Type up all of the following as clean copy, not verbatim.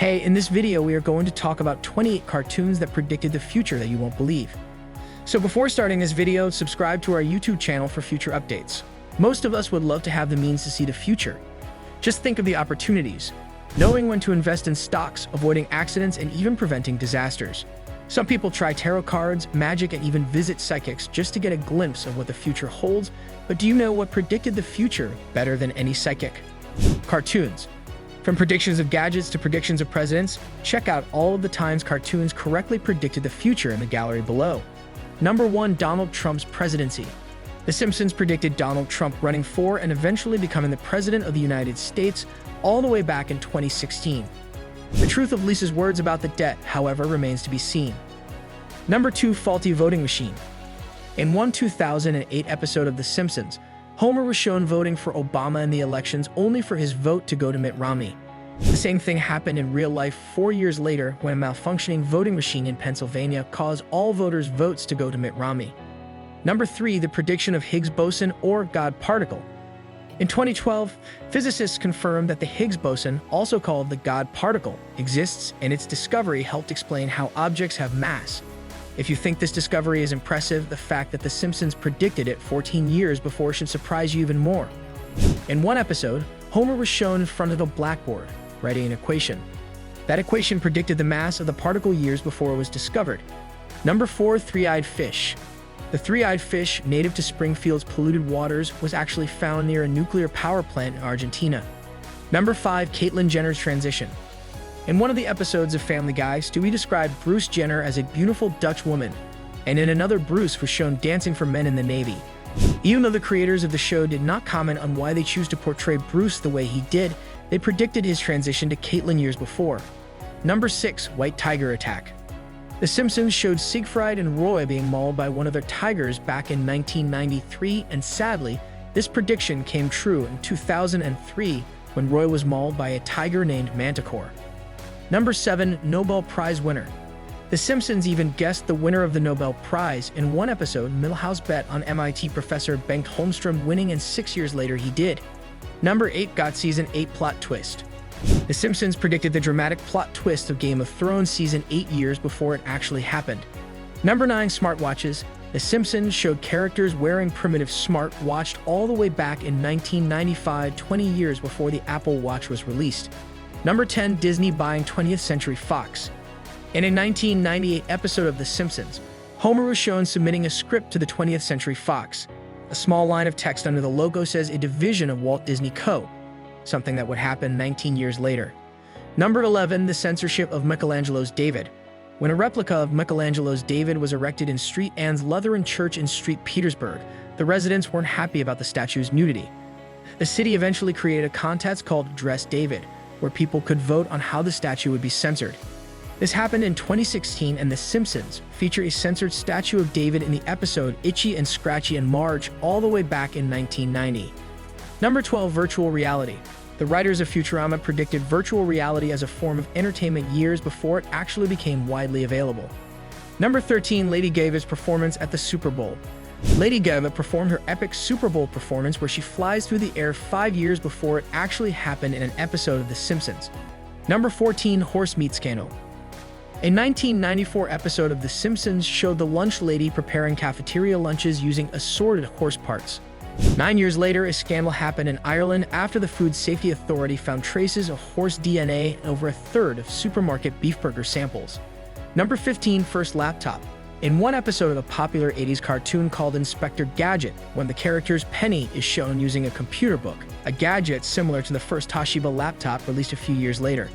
Hey, in this video, we are going to talk about 28 cartoons that predicted the future that you won't believe. So before starting this video, subscribe to our YouTube channel for future updates. Most of us would love to have the means to see the future. Just think of the opportunities, knowing when to invest in stocks, avoiding accidents, and even preventing disasters. Some people try tarot cards, magic, and even visit psychics just to get a glimpse of what the future holds. But do you know what predicted the future better than any psychic? Cartoons. From predictions of gadgets to predictions of presidents, check out all of the times cartoons correctly predicted the future in the gallery below. Number 1. Donald Trump's presidency. The Simpsons predicted Donald Trump running for and eventually becoming the President of the United States all the way back in 2016. The truth of Lisa's words about the debt, however, remains to be seen. Number 2. Faulty voting machine. In one 2008 episode of The Simpsons, Homer was shown voting for Obama in the elections only for his vote to go to Mitt Romney. The same thing happened in real life 4 years later when a malfunctioning voting machine in Pennsylvania caused all voters' votes to go to Mitt Romney. Number 3. The prediction of Higgs boson or God particle. In 2012, physicists confirmed that the Higgs boson, also called the God particle, exists, and its discovery helped explain how objects have mass. If you think this discovery is impressive, the fact that The Simpsons predicted it 14 years before should surprise you even more. In one episode, Homer was shown in front of a blackboard, writing an equation. That equation predicted the mass of the particle years before it was discovered. Number 4. Three-eyed fish. The three-eyed fish, native to Springfield's polluted waters, was actually found near a nuclear power plant in Argentina. Number 5. Caitlyn Jenner's transition. In one of the episodes of Family Guy, Stewie described Bruce Jenner as a beautiful Dutch woman, and in another, Bruce was shown dancing for men in the Navy. Even though the creators of the show did not comment on why they choose to portray Bruce the way he did, they predicted his transition to Caitlyn years before. Number 6. White tiger attack. The Simpsons showed Siegfried and Roy being mauled by one of their tigers back in 1993, and sadly, this prediction came true in 2003 when Roy was mauled by a tiger named Manticore. Number 7. Nobel Prize winner. The Simpsons even guessed the winner of the Nobel Prize. In one episode, Milhouse bet on MIT professor Bengt Holmstrom winning, and 6 years later he did. Number 8. Got Season 8 plot twist. The Simpsons predicted the dramatic plot twist of Game of Thrones Season 8 years before it actually happened. Number 9. Smartwatches. The Simpsons showed characters wearing primitive smartwatches all the way back in 1995, 20 years before the Apple Watch was released. Number 10. Disney buying 20th Century Fox. In a 1998 episode of The Simpsons, Homer was shown submitting a script to the 20th Century Fox. A small line of text under the logo says a division of Walt Disney Co., something that would happen 19 years later. Number 11. The censorship of Michelangelo's David. When a replica of Michelangelo's David was erected in St. Anne's Lutheran Church in St. Petersburg, the residents weren't happy about the statue's nudity. The city eventually created a contest called Dress David, where people could vote on how the statue would be censored. This happened in 2016, and The Simpsons feature a censored statue of David in the episode Itchy and Scratchy and Marge all the way back in 1990. Number 12. Virtual reality. The writers of Futurama predicted virtual reality as a form of entertainment years before it actually became widely available. Number 13. Lady Gaga's performance at the Super Bowl. Lady Gaga performed her epic Super Bowl performance where she flies through the air 5 years before it actually happened in an episode of The Simpsons. Number 14. Horse meat scandal. A 1994 episode of The Simpsons showed the lunch lady preparing cafeteria lunches using assorted horse parts. 9 years later, a scandal happened in Ireland after the Food Safety Authority found traces of horse DNA in over a third of supermarket beef burger samples. Number 15. First laptop. In one episode of a popular 80s cartoon called Inspector Gadget, when the character's Penny is shown using a computer book, a gadget similar to the first Toshiba laptop released a few years later.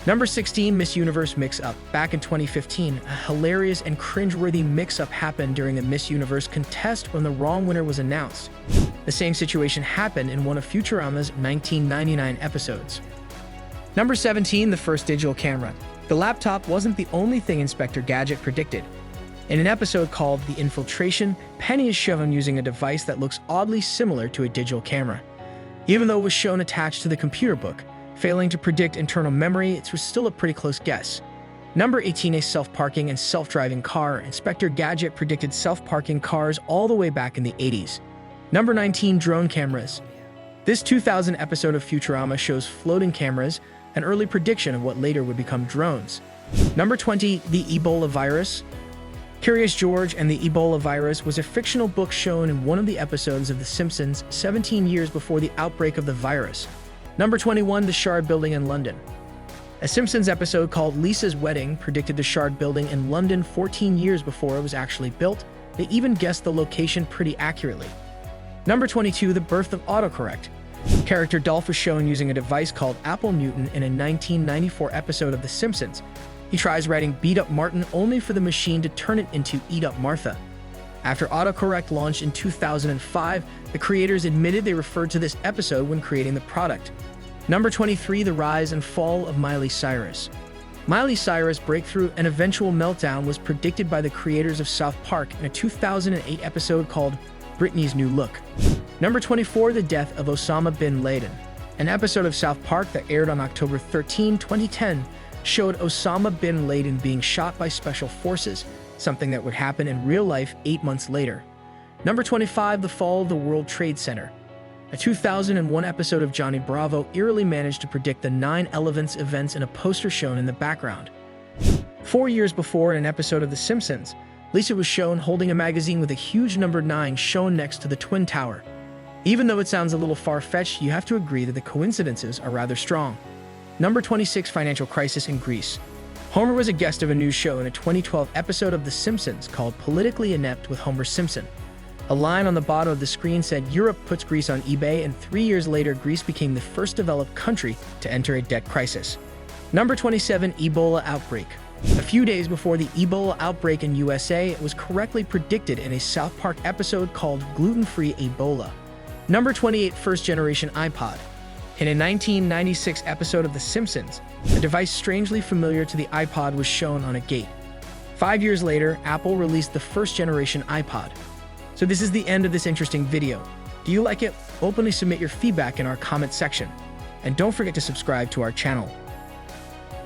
Number 16. Miss Universe mix-up. Back in 2015, a hilarious and cringeworthy mix-up happened during the Miss Universe contest when the wrong winner was announced. The same situation happened in one of Futurama's 1999 episodes. Number 17. The first digital camera. The laptop wasn't the only thing Inspector Gadget predicted. In an episode called The Infiltration, Penny is shown using a device that looks oddly similar to a digital camera. Even though it was shown attached to the computer book, failing to predict internal memory, it was still a pretty close guess. Number 18. A self-parking and self-driving car. Inspector Gadget predicted self-parking cars all the way back in the 80s. Number 19. Drone cameras. This 2000 episode of Futurama shows floating cameras, an early prediction of what later would become drones. Number 20, the Ebola virus. Curious George and the Ebola virus was a fictional book shown in one of the episodes of The Simpsons 17 years before the outbreak of the virus. Number 21, the Shard Building in London. A Simpsons episode called Lisa's Wedding predicted the Shard Building in London 14 years before it was actually built. They even guessed the location pretty accurately. Number 22, the birth of autocorrect. Character Dolph was shown using a device called Apple Newton in a 1994 episode of The Simpsons. He tries writing Beat Up Martin only for the machine to turn it into Eat Up Martha. After autocorrect launched in 2005, the creators admitted they referred to this episode when creating the product. Number 23, the rise and fall of Miley Cyrus. Miley Cyrus' breakthrough and eventual meltdown was predicted by the creators of South Park in a 2008 episode called Britney's New Look. Number 24, the death of Osama bin Laden. An episode of South Park that aired on October 13, 2010, showed Osama bin Laden being shot by special forces, something that would happen in real life 8 months later. Number 25, the fall of the World Trade Center. A 2001 episode of Johnny Bravo eerily managed to predict the 9/11 events in a poster shown in the background. 4 years before, in an episode of The Simpsons, Lisa was shown holding a magazine with a huge number 9 shown next to the Twin Tower. Even though it sounds a little far-fetched, you have to agree that the coincidences are rather strong. Number 26, financial crisis in Greece. Homer was a guest of a news show in a 2012 episode of The Simpsons called Politically Inept with Homer Simpson. A line on the bottom of the screen said, "Europe puts Greece on eBay," and 3 years later, Greece became the first developed country to enter a debt crisis. Number 27, Ebola outbreak. A few days before the Ebola outbreak in USA, it was correctly predicted in a South Park episode called Gluten-Free Ebola. Number 28, first-generation iPod. In a 1996 episode of The Simpsons, a device strangely familiar to the iPod was shown on a gate. 5 years later, Apple released the first-generation iPod. So this is the end of this interesting video. Do you like it? Openly submit your feedback in our comment section. And don't forget to subscribe to our channel.